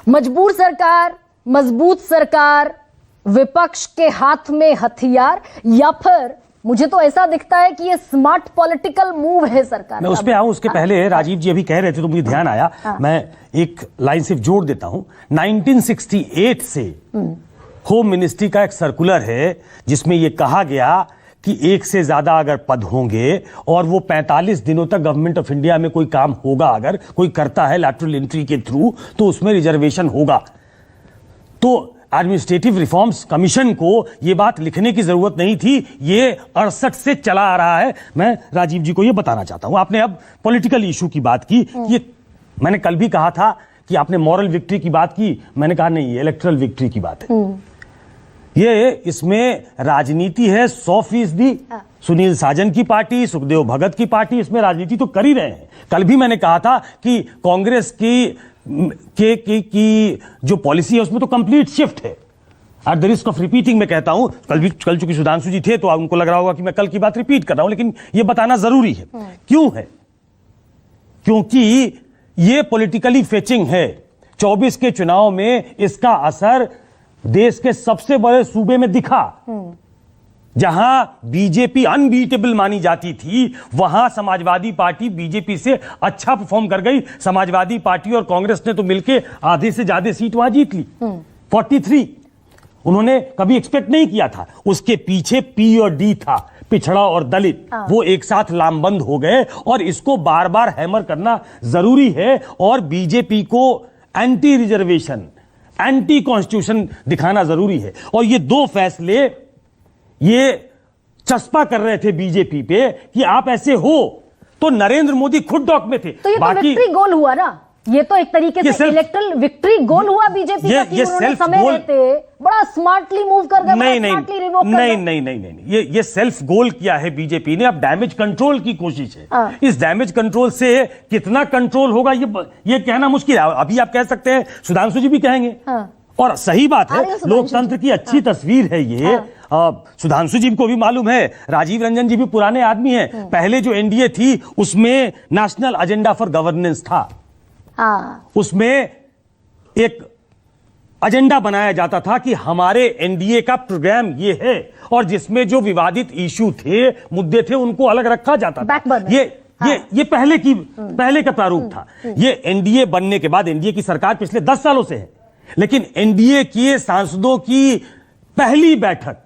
मजबूर सरकार, मजबूत सरकार, विपक्ष के हाथ में हथियार, या फिर मुझे तो ऐसा दिखता है कि ये स्मार्ट पॉलिटिकल मूव है सरकार। मैं उस पे आऊं, उसके पहले राजीव जी अभी कह रहे थे तो मुझे ध्यान आया, मैं एक लाइन सिर्फ जोड़ देता हूं। 1968 से होम मिनिस्ट्री का एक सर्कुलर है जिसमें यह कहा गया कि एक से ज्यादा अगर पद होंगे और वो 45 दिनों तक गवर्नमेंट ऑफ इंडिया में कोई काम होगा, अगर कोई करता है लैटरल एंट्री के थ्रू, तो उसमें रिजर्वेशन होगा। तो एडमिनिस्ट्रेटिव रिफॉर्म्स कमीशन को यह बात लिखने की जरूरत नहीं थी, ये 68 से चला आ रहा है। मैं राजीव जी को यह बताना चाहता हूं, आपने अब पॉलिटिकल इशू की बात की, ये मैंने कल भी कहा था कि आपने मॉरल विक्ट्री की बात की, मैंने कहा नहीं, ये इलेक्ट्रल विक्ट्री की बात है। ये इसमें राजनीति है 100%। सुनील साजन की पार्टी, सुखदेव भगत की पार्टी इसमें राजनीति तो कर ही रहे हैं। कल भी मैंने कहा था कि कांग्रेस की जो पॉलिसी है उसमें तो कंप्लीट शिफ्ट है। At the risk of repeating मैं कहता हूं, कल चूंकि सुधांशु जी थे तो उनको लग रहा होगा कि मैं कल की बात रिपीट कर रहा हूं, लेकिन यह बताना जरूरी है। क्यों है? क्योंकि यह पॉलिटिकली फेचिंग है। 24 के चुनाव में इसका असर देश के सबसे बड़े सूबे में दिखा। जहां बीजेपी अनबीटेबल मानी जाती थी, वहां समाजवादी पार्टी बीजेपी से अच्छा परफॉर्म कर गई। समाजवादी पार्टी और कांग्रेस ने तो मिलकर आधे से ज्यादा सीट वहां जीत ली, 43। उन्होंने कभी एक्सपेक्ट नहीं किया था। उसके पीछे पी और डी था, पिछड़ा और दलित, वो एक साथ लामबंद हो गए। और इसको बार बार हैमर करना जरूरी है और बीजेपी को एंटी रिजर्वेशन, एंटी कॉन्स्टिट्यूशन दिखाना जरूरी है। और ये दो फैसले ये चस्पा कर रहे थे बीजेपी पे कि आप ऐसे हो, तो नरेंद्र मोदी खुद डॉक में थे। तो ये तो विक्ट्री गोल हुआ ना, ये तो एक तरीके से इलेक्ट्रल विक्ट्री गोल हुआ बीजेपी का कि उन्होंने समय रहते बड़ा स्मार्टली मूव कर गए, नहीं, ये सेल्फ गोल किया है बीजेपी ने। अब डैमेज कंट्रोल की कोशिश है। इस डैमेज कंट्रोल से कितना कंट्रोल होगा ये कहना मुश्किल है। अभी आप कह सकते हैं, सुधांशु जी भी कहेंगे, और सही बात है, लोकतंत्र की अच्छी तस्वीर है ये। सुधांशु जी को भी मालूम है, राजीव रंजन जी भी पुराने आदमी हैं। पहले जो एनडीए थी उसमें नेशनल एजेंडा फॉर गवर्नेंस था। उसमें एक एजेंडा बनाया जाता था कि हमारे एनडीए का प्रोग्राम ये है, और जिसमें जो विवादित इशू थे, मुद्दे थे, उनको अलग रखा जाता था। ये पहले का प्रारूप था। ये एनडीए बनने के बाद, एनडीए की सरकार पिछले 10 सालों से है, लेकिन एनडीए के सांसदों की पहली बैठक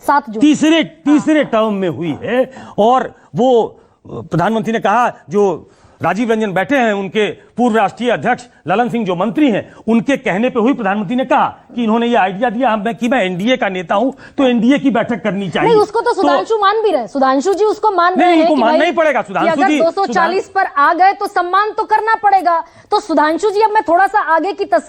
7 जून तीसरे टर्म में हुई है। और वो प्रधानमंत्री ने कहा, जो राजीव रंजन बैठे हैं, उनके पूर्व राष्ट्रीय अध्यक्ष ललन सिंह जो मंत्री हैं, उनके कहने पे हुई। प्रधानमंत्री ने कहा कि इन्होंने ये आइडिया दिया कि मैं एनडीए का नेता हूं, तो एनडीए की बैठक करनी चाहिए। नहीं, उसको तो सुधांशु मान भी रहे, सुधांशु जी उसको मान रहे हैं कि मानना ही पड़ेगा। सुधांशु जी 240 पर आ गए तो सम्मान तो करना पड़ेगा। तो सुधांशु जी, अब मैं थोड़ा सा आगे की तस्वीर